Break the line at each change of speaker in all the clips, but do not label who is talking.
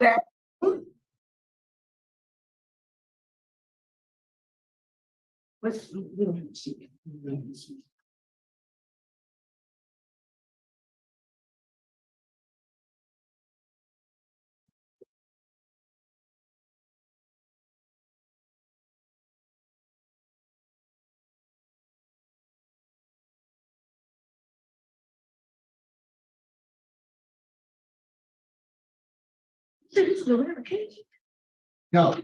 That- Let's- This is a verification.
No.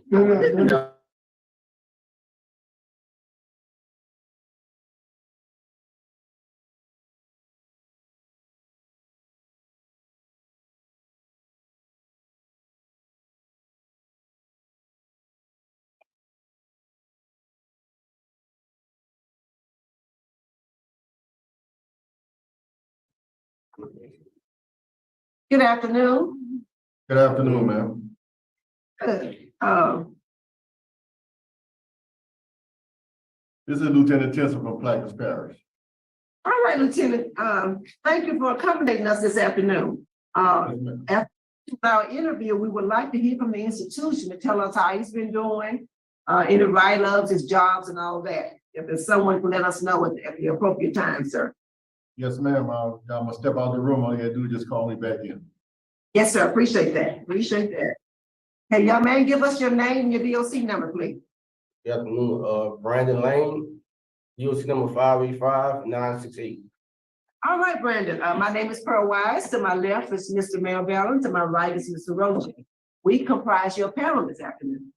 Good afternoon.
Good afternoon, ma'am.
Good.
This is Lieutenant Tinsel from Plaquemines Parish.
All right, Lieutenant, thank you for accommodating us this afternoon.
Yes, ma'am.
After our interview, we would like to hear from the institution to tell us how he's been doing, any write-ups, his jobs and all that. If there's someone can let us know at the appropriate time, sir.
Yes, ma'am. I'm gonna step out of the room. All you gotta do is just call me back in.
Yes, sir, appreciate that, appreciate that. Hey, young man, give us your name and your DOC number, please.
Good afternoon, Brandon Lane, UOC number 585-968.
All right, Brandon, my name is Pearl Wise. To my left is Mr. Mel Ballin. To my right is Mr. Roche. We comprise your panel this afternoon.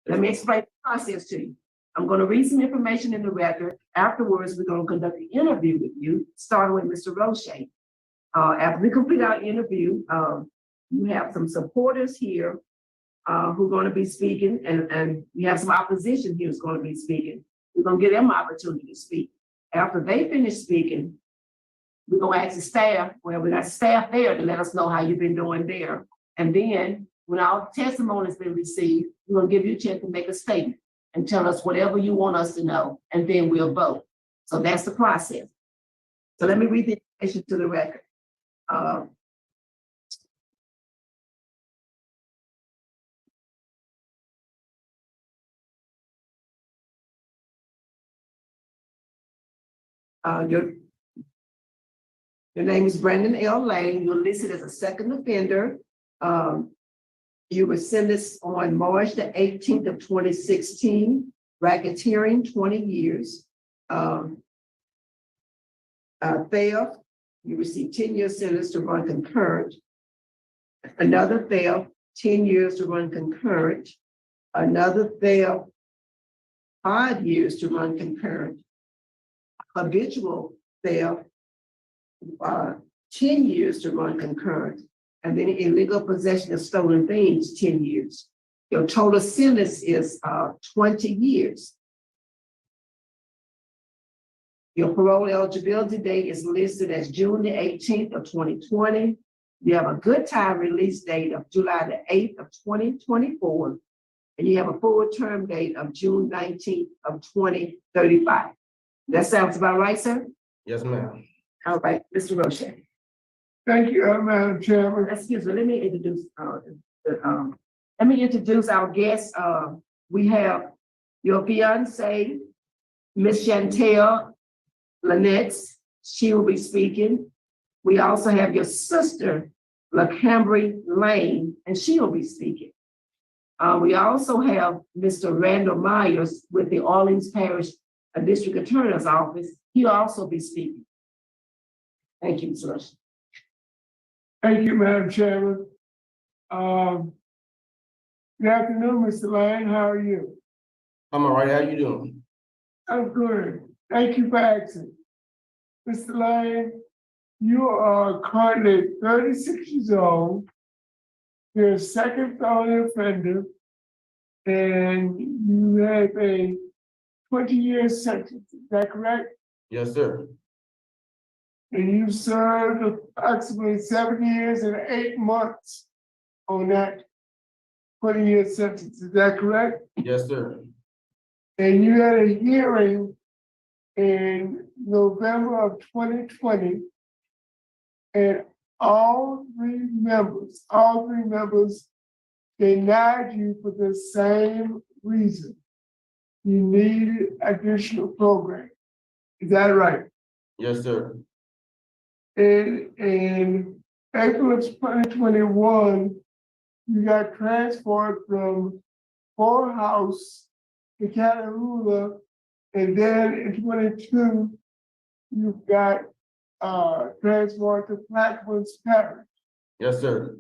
Let me explain the process to you. I'm going to read some information in the record. Afterwards, we're going to conduct an interview with you, starting with Mr. Roche. After we complete our interview, you have some supporters here who are going to be speaking, and we have some opposition here who's going to be speaking. We're going to give them an opportunity to speak. After they finish speaking, we're going to ask the staff, well, we got staff there to let us know how you've been doing there. And then when our testimony has been received, we're going to give you a chance to make a statement and tell us whatever you want us to know, and then we'll vote. So that's the process. So let me read the information to the record. Your name is Brandon L. Lane. You're listed as a second offender. You were sentenced on March the 18th of 2016, racketeering, 20 years. Theft, you received 10 year sentence to run concurrent. Another theft, 10 years to run concurrent. Another theft, 5 years to run concurrent. Habitual theft, 10 years to run concurrent, and then illegal possession of stolen things, 10 years. Your total sentence is 20 years. Your parole eligibility date is listed as June the 18th of 2020. You have a good time release date of July the 8th of 2024, and you have a full term date of June 19th of 2035. That sounds about right, sir?
Yes, ma'am.
All right, Mr. Roche.
Thank you, Madam Chairman.
Excuse me, let me introduce our guests. We have your fiance, Miss Chantel Lynette. She will be speaking. We also have your sister, LaCambry Lane, and she will be speaking. We also have Mr. Randall Myers with the Orleans Parish District Attorney's Office. He'll also be speaking. Thank you, Mr. Rush.
Thank you, Madam Chairman. Good afternoon, Mr. Lane. How are you?
I'm all right. How you doing?
I'm good. Thank you for asking. Mr. Lane, you are currently 36 years old. You're a second felony offender, and you have a 20-year sentence. Is that correct?
Yes, sir.
And you served approximately 7 years and 8 months on that 20-year sentence. Is that correct?
Yes, sir.
And you had a hearing in November of 2020, and all three members denied you for the same reason. You needed additional program. Is that right?
Yes, sir.
In April of 2021, you got transferred from House to Catahoula, and then in 22, you got transferred to Plaquemines Parish.
Yes, sir.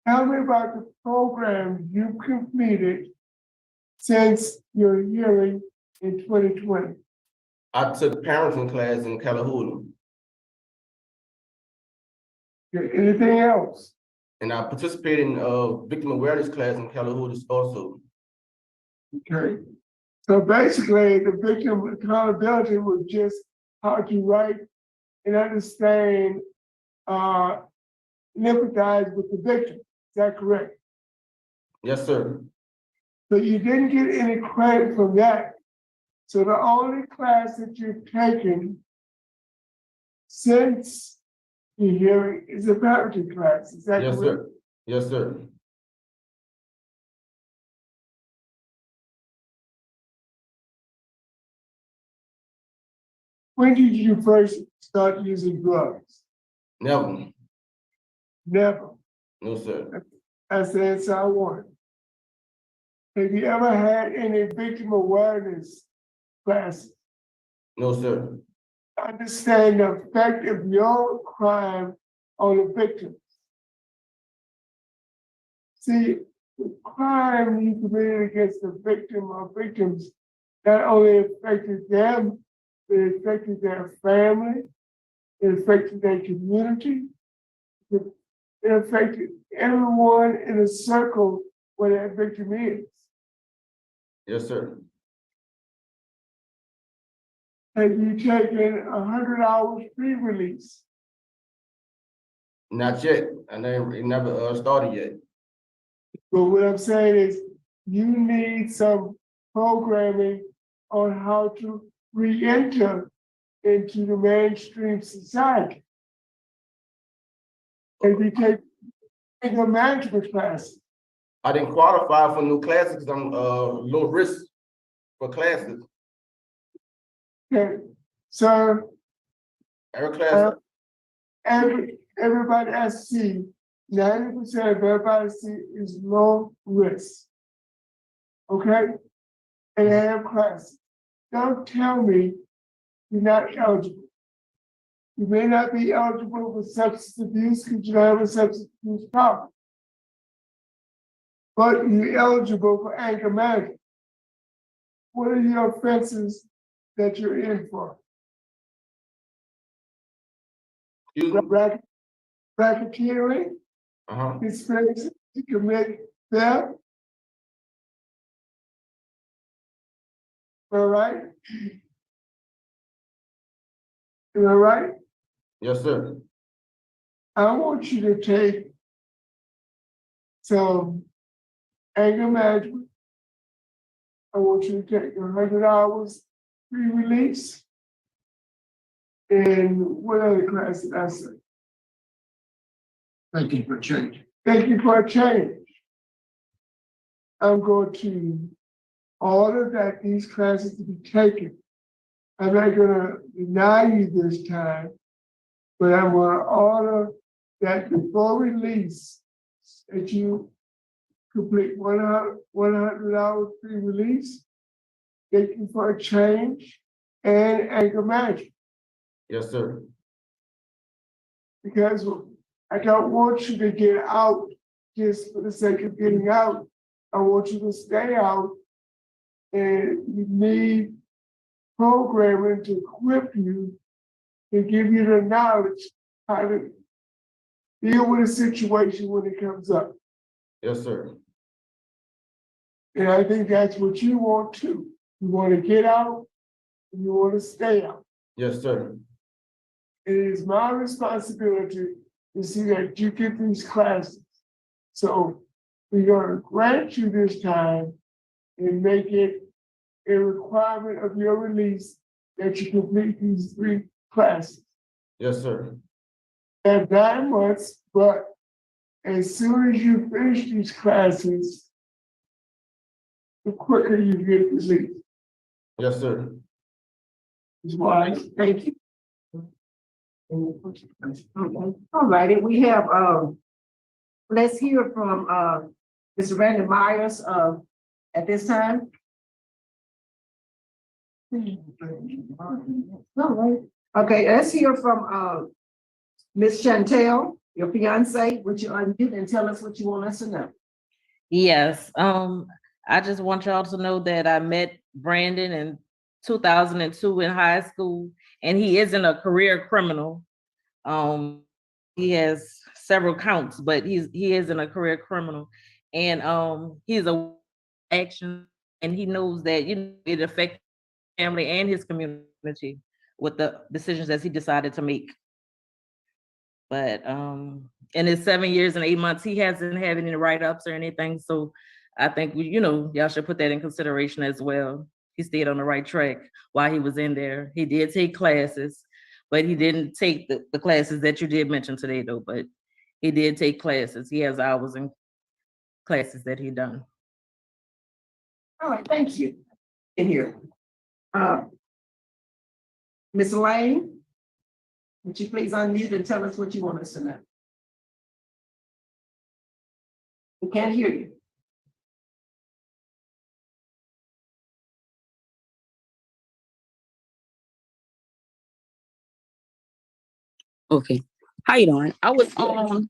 Tell me about the program you completed since your hearing in 2020.
I took parenting class in Catahoula,
Anything else?
and I participated in victim awareness class in Catahoula also.
Okay. So basically, the victim accountability was just how to write and understand, and empathize with the victim. Is that correct?
Yes, sir.
But you didn't get any credit from that. So the only class that you've taken since the hearing is a parenting class. Is that
Yes,
correct?
sir. Yes, sir.
When did you first start using drugs?
Never.
Never.
No, sir.
That's the answer I want. Have you ever had any victim awareness classes?
No, sir.
Understand the effect of your crime on the victims. See, the crime you committed against the victim or victims not only affected them, it affected their family, it affected their community, it affected everyone in a circle where that victim is.
Yes, sir.
Have you taken 100 hours pre-release?
Not yet. It never started yet.
But what I'm saying is you need some programming on how to re-enter into the mainstream society. If you take anger management classes,
I didn't qualify for new classes because I'm low risk for classes.
okay, so
Every class,
everybody I see, 90% of everybody I see is low risk. Okay? And they have classes. Don't tell me you're not eligible. You may not be eligible for substance abuse because you don't have a substance abuse problem. But you're eligible for anger management. What are your offenses that you're in for?
excuse me.
Racketeering, conspiracy to commit theft. All right? Am I right?
Yes, sir.
I want you to take some anger management. I want you to take 100 hours pre-release. And what other class did I say?
Thank you for change.
Thank you for a change. I'm going to order that these classes to be taken. I'm not gonna deny you this time, but I'm gonna order that before release, that you complete 100 hours pre-release, thank you for a change, and anger management.
Yes, sir.
Because I don't want you to get out just for the sake of getting out. I want you to stay out, and you need programming to equip you and give you the knowledge how to deal with a situation when it comes up.
Yes, sir.
And I think that's what you want too. You want to get out and you want to stay out.
Yes, sir.
It is my responsibility to see that you get these classes. So we're going to grant you this time and make it a requirement of your release that you complete these 3 classes.
Yes, sir.
At 9 months, but as soon as you finish these classes, the quicker you get released.
Yes, sir.
Is why.
Thank you. Okay. All righty, we have, let's hear from, Mr. Randy Myers, at this time. All right. Okay, let's hear from, Ms. Chantel, your fiance. Would you unmute and tell us what you want us to know?
Yes, I just want y'all to know that I met Brandon in 2002 in high school, and he isn't a career criminal. He has several counts, but he isn't a career criminal, and he's a action, and he knows that it affects family and his community with the decisions that he decided to make. But in his 7 years and 8 months, he hasn't had any write-ups or anything. So I think y'all should put that in consideration as well. He stayed on the right track while he was in there. He did take classes, but he didn't take the classes that you did mention today, though. But he did take classes. He has hours in classes that he done.
All right, thank you. In here. Ms. Lane, would you please unmute and tell us what you want us to know? We can't hear you.
Okay. How you doing? I just want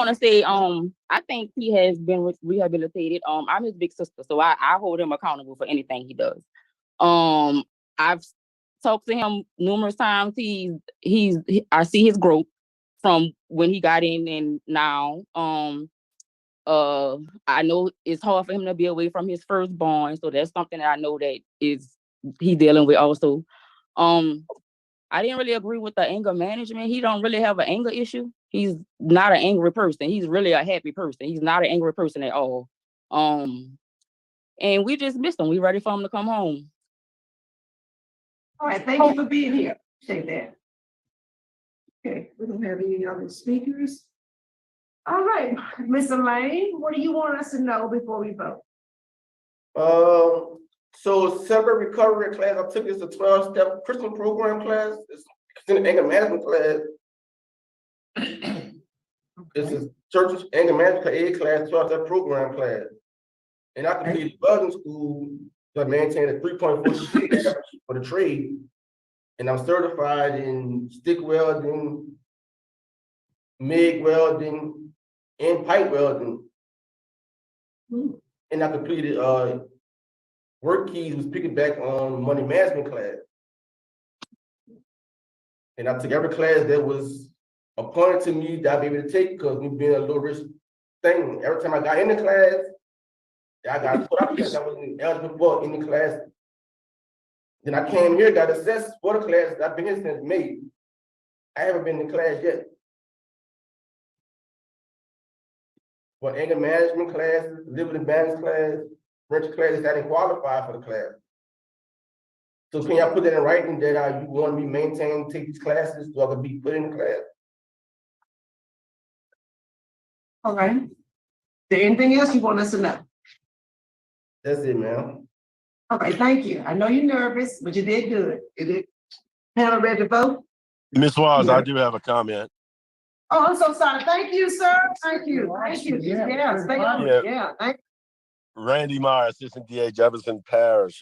to say I think he has been rehabilitated. I'm his big sister, so I hold him accountable for anything he does. I've talked to him numerous times. I see his growth from when he got in and now. I know it's hard for him to be away from his firstborn, so that's something that I know that he dealing with also. I didn't really agree with the anger management. He don't really have an anger issue. He's not an angry person. He's really a happy person. He's not an angry person at all. And we just missed him. We ready for him to come home.
All right, thank you for being here. Say that. Okay, we don't have any other speakers. All right, Ms. Lane, what do you want us to know before we vote?
So separate recovery class, I took this a 12-step Christian program class. It's an anger management class. This is church anger management class, 12-step program class. And I completed welding school to maintain a 3.4 for the trade. And I'm certified in stick welding, MIG welding, and pipe welding. And I completed work keys was picking back on money management class. And I took every class that was appointed to me that I'd be able to take because we've been a low risk thing. Every time I got in the class, I got put up because I wasn't eligible for any class. Then I came here, got assessed for the class. I've been here since May. I haven't been in class yet. For anger management classes, liberty balance class, French classes, I didn't qualify for the class. So can y'all put that in writing that you want me to maintain, take these classes so I can be put in the class?
All right. Is there anything else you want us to know?
That's it, ma'am.
All right, thank you. I know you're nervous, but you did good. You did. Panel ready to vote?
Ms. Wise, I do have a comment.
Oh, I'm so sorry. Thank you, sir. Thank you. Thank you. Yeah, stay on.
Yeah.
Yeah, thank
Randy Meyer, Assistant DA, Jefferson Parish.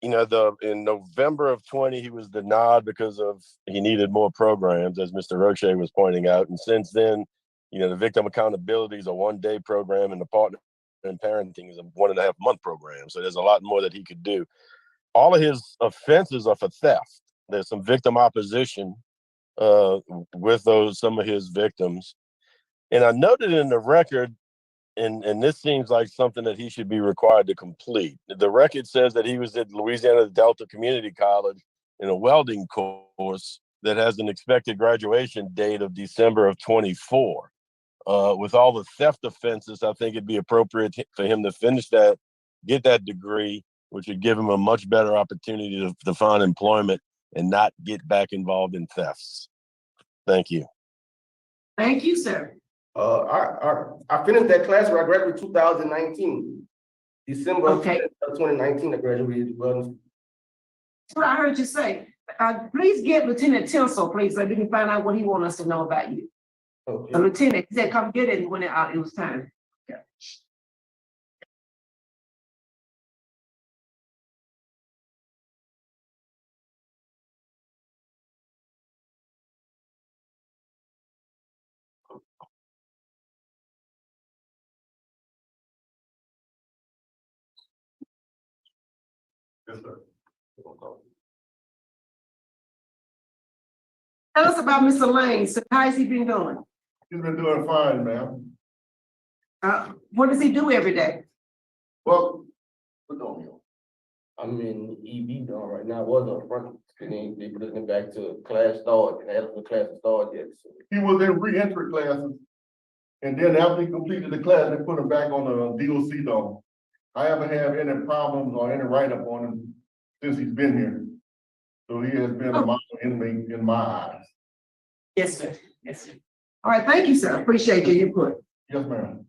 In November of 20, he was denied because he needed more programs, as Mr. Roche was pointing out. And since then, the victim accountability is a 1-day program, and the partner and parenting is a 1.5-month program. So there's a lot more that he could do. All of his offenses are for theft. There's some victim opposition with some of his victims. And I noted in the record, and this seems like something that he should be required to complete. The record says that he was at Louisiana Delta Community College in a welding course that has an expected graduation date of December of 24. With all the theft offenses, I think it'd be appropriate for him to finish that, get that degree, which would give him a much better opportunity to find employment and not get back involved in thefts. Thank you.
Thank you, sir.
I finished that class where I graduated 2019. December of
Okay.
2019, I graduated.
That's what I heard you say. Please get Lieutenant Tinsel, please, so we can find out what he wants us to know about you.
Okay.
The lieutenant said, come get it when it was time. Yeah.
Yes, sir.
Tell us about Mr. Lane. So how's he been doing?
He's been doing fine, ma'am.
What does he do every day?
Well, we're going here.
I'm in EB now right now. I was up front, and then they put me back to class start, and after the class start yet. So
He was in re-entry classes. And then after he completed the class, they put him back on the DOC dome. I haven't had any problems or any write-up on him since he's been here. So he has been a model inmate in my eyes.
Yes, sir. Yes, sir. All right, thank you, sir. Appreciate your input.
Yes, ma'am.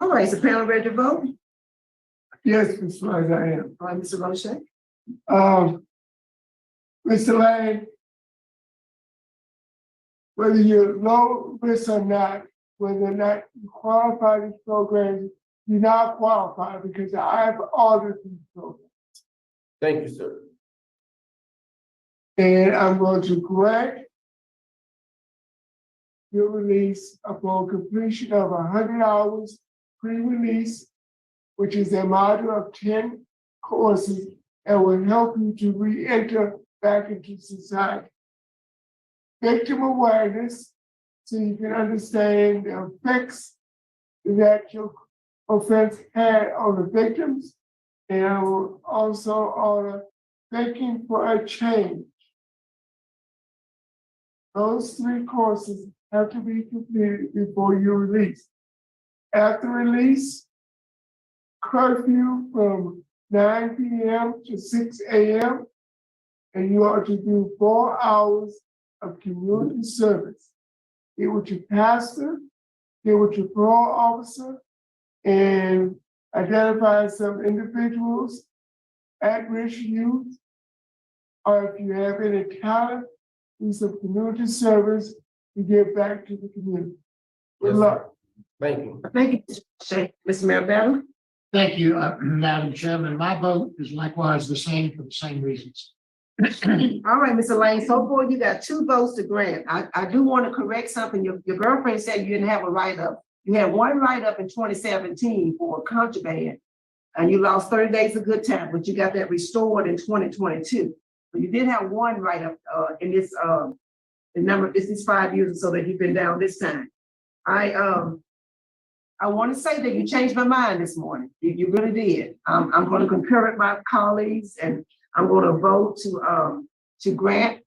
All right, so panel ready to vote?
Yes, Ms. Wise, I am.
All right, Mr. Roche.
Mr. Lane, whether you're low risk or not, whether or not you qualify these programs, you're not qualified because I've audited these programs.
thank you, sir.
And I'm going to grant your release upon completion of 100 hours pre-release, which is a module of 10 courses that will help you to re-enter back into society. Victim awareness, so you can understand the effects that your offense had on the victims. And I will also order thinking for a change. Those 3 courses have to be completed before you release. After release, curfew from 9 p.m. to 6 a.m. And you are to do 4 hours of community service. Get with your pastor, get with your parole officer, and identify some individuals, at-risk youth, or if you have any talent, do some community service to give back to the community. Good
Yes, sir.
luck.
Thank you.
Thank you, Mr. Roche. Mr. Marabella?
Thank you, Madam Chairman. My vote is likewise the same for the same reasons.
All right, Mr. Lane, so far you got 2 votes to grant. I do want to correct something. Your girlfriend said you didn't have a write-up. You had 1 write-up in 2017 for contraband, and you lost 30 days of good time, but you got that restored in 2022. So you did have 1 write-up in this the number, this is 5 years or so that you've been down this time. I want to say that you changed my mind this morning. You really did. I'm going to concur with my colleagues, and I'm going to vote to grant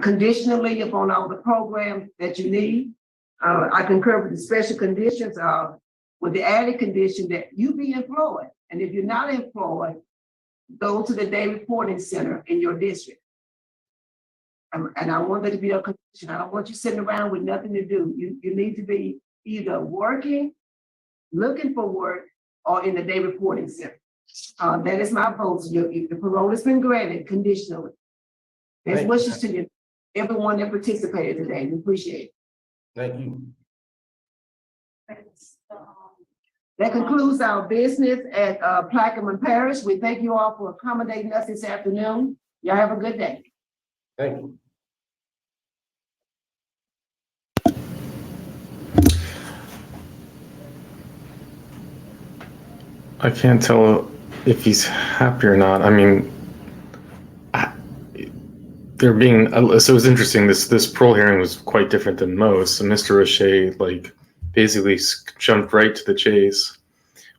conditionally upon all the programs that you need. I concur with the special conditions with the added condition that you be employed. And if you're not employed, go to the day reporting center in your district. And I want that to be a condition. I don't want you sitting around with nothing to do. You need to be either working, looking for work, or in the day reporting center. That is my vote. The parole has been granted conditionally. Best
Thank
wishes to you, everyone that participated today. We appreciate it.
Thank you.
That concludes our business at Plaquemine Parish. We thank you all for accommodating us this afternoon. Y'all have a good day.
Thank you.
I can't tell if he's happy or not. I mean, they're being so it's interesting. This parole hearing was quite different than most. So Mr. Roche basically jumped right to the chase,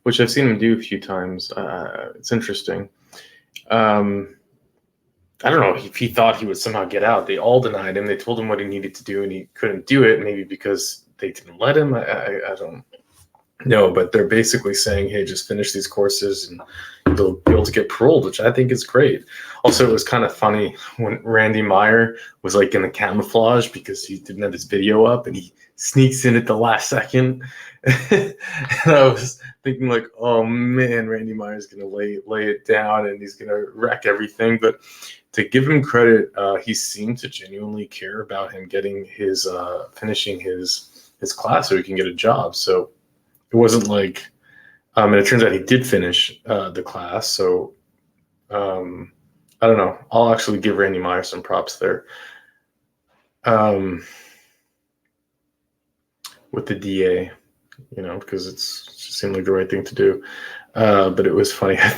which I've seen him do a few times. It's interesting. I don't know if he thought he would somehow get out. They all denied him. They told him what he needed to do, and he couldn't do it. Maybe because they didn't let him. I don't know, but they're basically saying, hey, just finish these courses and they'll be able to get paroled, which I think is great. Also, it was kind of funny when Randy Meyer was like in the camouflage because he didn't have his video up and he sneaks in at the last second. And I was thinking like, oh man, Randy Meyer's gonna lay it down and he's gonna wreck everything. But to give him credit, he seemed to genuinely care about him getting his finishing his class so he can get a job. So it wasn't like, and it turns out he did finish the class. So I don't know. I'll actually give Randy Meyer some props there. With the DA, you know, because it just seemed like the right thing to do. But it was funny. I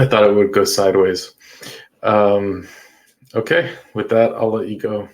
thought it would go sideways. Okay, with that, I'll let you go.